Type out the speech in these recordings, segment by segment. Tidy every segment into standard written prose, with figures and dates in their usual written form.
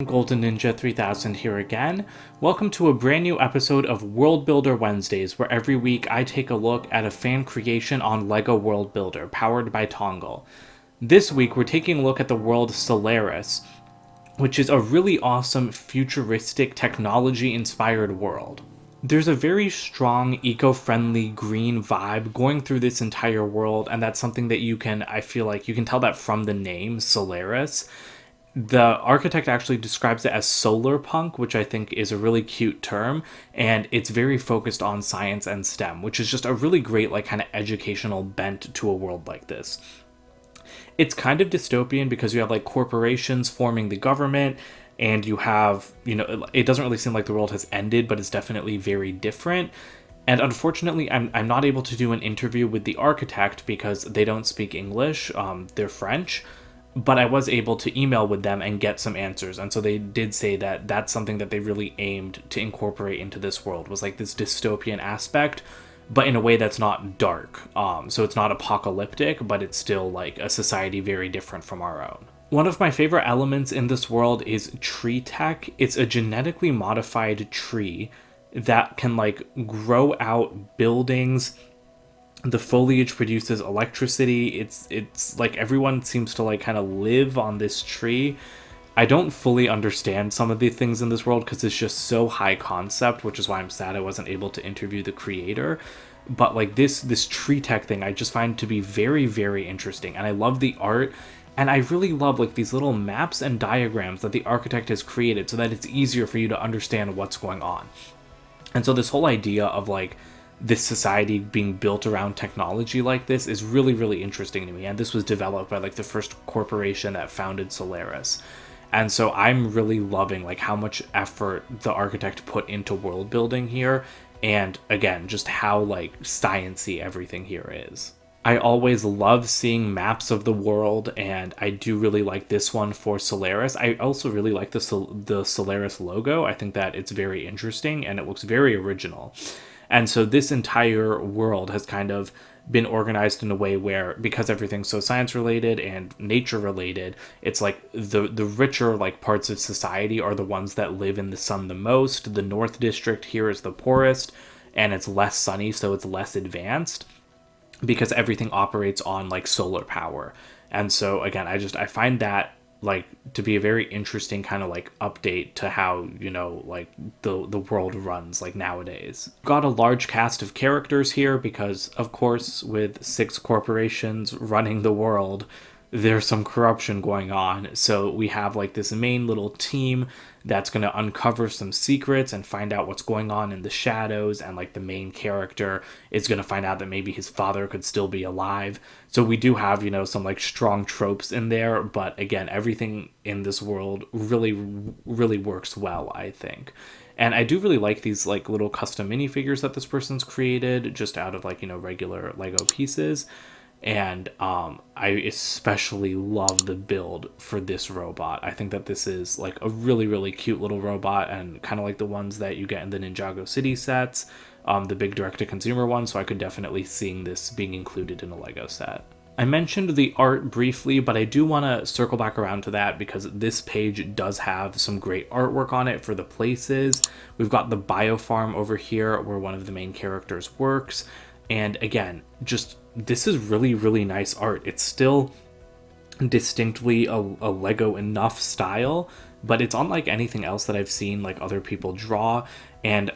Golden Ninja 3000 here again. Welcome to a brand new episode of World Builder Wednesdays, where every week I take a look at a fan creation on LEGO World Builder, powered by Tongle. This week we're taking a look at the world Solaris, which is a really awesome futuristic technology-inspired world. There's a very strong eco-friendly green vibe going through this entire world, and that's something that I feel like you can tell that from the name Solaris. The architect actually describes it as solar punk, which I think is a really cute term, and it's very focused on science and STEM, which is just a really great kind of educational bent to a world like this. It's kind of dystopian because you have corporations forming the government, and you have, it doesn't really seem like the world has ended, but it's definitely very different. And unfortunately, I'm not able to do an interview with the architect because they don't speak English, they're French. But I was able to email with them and get some answers. And so they did say that that's something that they really aimed to incorporate into this world, was this dystopian aspect, but in a way that's not dark. So it's not apocalyptic, but it's still a society very different from our own. One of my favorite elements in this world is tree tech. It's a genetically modified tree that can grow out buildings. The foliage produces electricity. It's like everyone seems to kind of live on this tree. I don't fully understand some of the things in this world because it's just so high concept, which is why I'm sad I wasn't able to interview the creator. But this tree tech thing I just find to be very, very interesting, and I love the art. And I really love these little maps and diagrams that the architect has created so that it's easier for you to understand what's going on. And so this whole idea of this society being built around technology like this is really, really interesting to me. And this was developed by the first corporation that founded Solaris. And so I'm really loving how much effort the architect put into world building here. And again, just how science-y everything here is. I always love seeing maps of the world, and I do really like this one for Solaris. I also really like the Solaris logo. I think that it's very interesting and it looks very original. And so this entire world has kind of been organized in a way where, because everything's so science related and nature related, it's the richer parts of society are the ones that live in the sun the most. The North District here is the poorest, and it's less sunny, so it's less advanced because everything operates on solar power. And so again, I find that to be a very interesting kind of update to how the world runs nowadays. Got a large cast of characters here because of course with 6 corporations running the world, there's some corruption going on. So we have this main little team that's going to uncover some secrets and find out what's going on in the shadows, and the main character is going to find out that maybe his father could still be alive. So we do have some strong tropes in there, but again, everything in this world really, really works well, I think. And I do really like these little custom minifigures that this person's created just out of regular Lego pieces. And I especially love the build for this robot. I think that this is a really, really cute little robot, and kind of the ones that you get in the Ninjago City sets, the big direct-to-consumer ones, so I could definitely see this being included in a Lego set. I mentioned the art briefly, but I do want to circle back around to that because this page does have some great artwork on it for the places. We've got the biofarm over here where one of the main characters works. And again, this is really, really nice art. It's still distinctly a Lego enough style, but it's unlike anything else that I've seen other people draw. And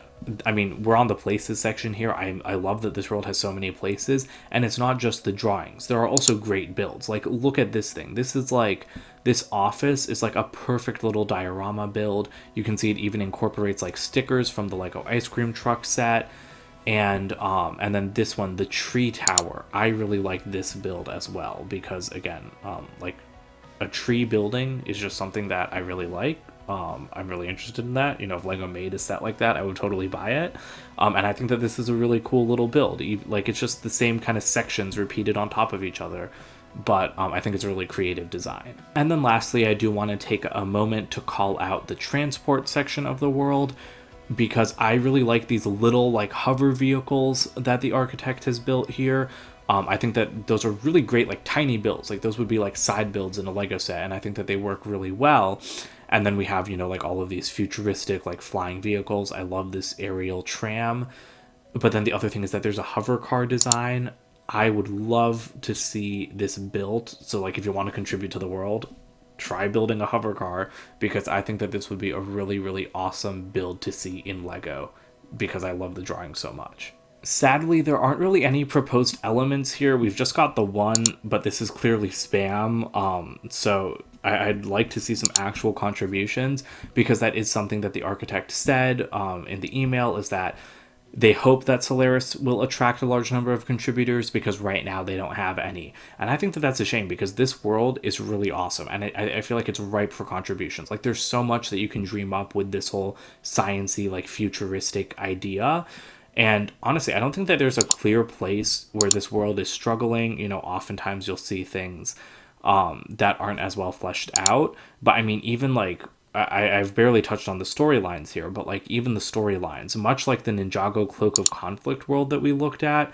I mean, we're on the places section here. I love that this world has so many places, and it's not just the drawings. There are also great builds. Look at this thing. This is this office is a perfect little diorama build. You can see it even incorporates stickers from the Lego ice cream truck set. And then this one, the tree tower, I really like this build as well because again, a tree building is just something that I really like. I'm really interested in that. If Lego made a set like that, I would totally buy it. And I think that this is a really cool little build. It's just the same kind of sections repeated on top of each other, but I think it's a really creative design. And then lastly, I do want to take a moment to call out the transport section of the world, because I really like these little hover vehicles that the architect has built here. I think that those are really great tiny builds. Those would be side builds in a Lego set, and I think that they work really well. And then we have, you know, like all of these futuristic like flying vehicles. I love this aerial tram. But then the other thing is that there's a hover car design. I would love to see this built. So like if you want to contribute to the world, try building a hover car, because I think that this would be a really, really awesome build to see in Lego, because I love the drawing so much. Sadly, there aren't really any proposed elements here. We've just got the one, but this is clearly spam. So I'd like to see some actual contributions, because that is something that the architect said in the email, is that they hope that Solaris will attract a large number of contributors, because right now they don't have any. And I think that that's a shame, because this world is really awesome. And I feel like it's ripe for contributions. Like there's so much that you can dream up with this whole science-y, like futuristic idea. And honestly, I don't think that there's a clear place where this world is struggling. You know, oftentimes you'll see things that aren't as well fleshed out. But I mean, even like, I've barely touched on the storylines here, but like even the storylines, much like the Ninjago Cloak of Conflict world that we looked at,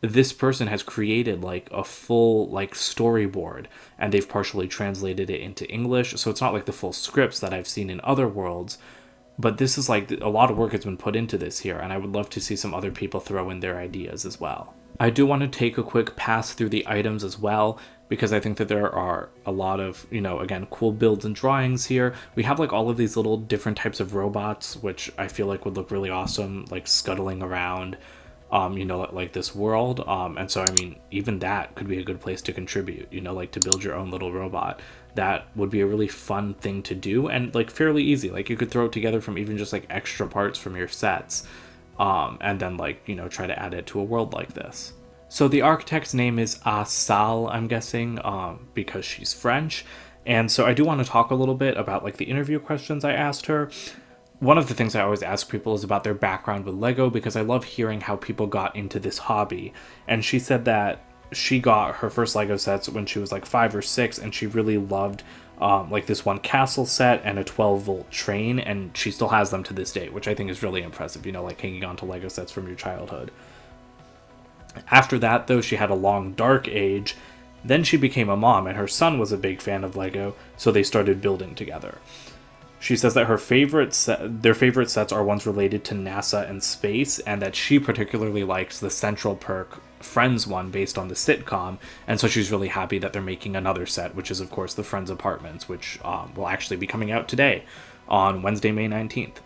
this person has created like a full like storyboard, and they've partially translated it into English. So it's not like the full scripts that I've seen in other worlds, but this is like a lot of work has been put into this here, and I would love to see some other people throw in their ideas as well. I do want to take a quick pass through the items as well, because I think that there are a lot of, you know, again, cool builds and drawings here. We have like all of these little different types of robots, which I feel like would look really awesome, like scuttling around, you know, like this world. And so, I mean, even that could be a good place to contribute, you know, like to build your own little robot. That would be a really fun thing to do, and like fairly easy. Like you could throw it together from even just like extra parts from your sets, and then like, you know, try to add it to a world like this. So the architect's name is Asal, I'm guessing, because she's French. And so I do want to talk a little bit about like the interview questions I asked her. One of the things I always ask people is about their background with Lego, because I love hearing how people got into this hobby. And she said that she got her first Lego sets when she was like 5 or 6, and she really loved like this one castle set and a 12-volt train, and she still has them to this day, which I think is really impressive, you know, like hanging on to Lego sets from your childhood. After that, though, she had a long dark age. Then she became a mom, and her son was a big fan of Lego, so they started building together. She says that their favorite sets are ones related to NASA and space, and that she particularly likes the Central Perk Friends one based on the sitcom, and so she's really happy that they're making another set, which is, of course, the Friends Apartments, which will actually be coming out today on Wednesday, May 19th.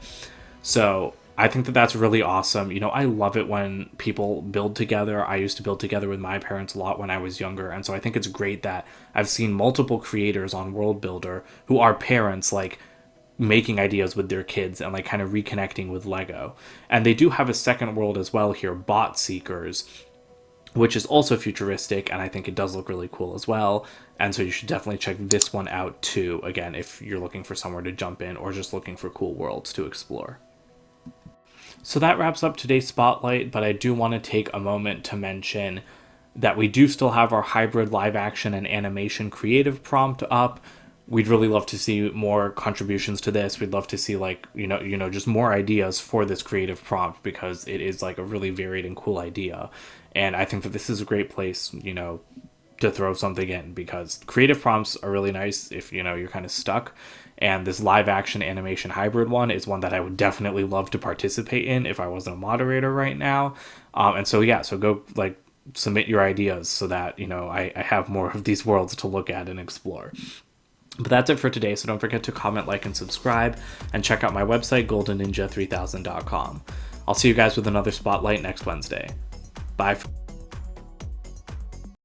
So I think that that's really awesome. You know, I love it when people build together. I used to build together with my parents a lot when I was younger, and so I think it's great that I've seen multiple creators on World Builder who are parents, like, making ideas with their kids and like kind of reconnecting with Lego. And they do have a second world as well here, Bot Seekers, which is also futuristic, and I think it does look really cool as well. And so you should definitely check this one out too, again, if you're looking for somewhere to jump in or just looking for cool worlds to explore. So that wraps up today's spotlight, but I do want to take a moment to mention that we do still have our hybrid live action and animation creative prompt up. We'd really love to see more contributions to this. We'd love to see like, you know, just more ideas for this creative prompt, because it is like a really varied and cool idea. And I think that this is a great place, you know, to throw something in, because creative prompts are really nice if, you know, you're kind of stuck. And this live action animation hybrid one is one that I would definitely love to participate in if I wasn't a moderator right now. And so, yeah, so go like submit your ideas so that, you know, I have more of these worlds to look at and explore. But that's it for today, so don't forget to comment, like, and subscribe, and check out my website, goldenninja3000.com. I'll see you guys with another spotlight next Wednesday. Bye.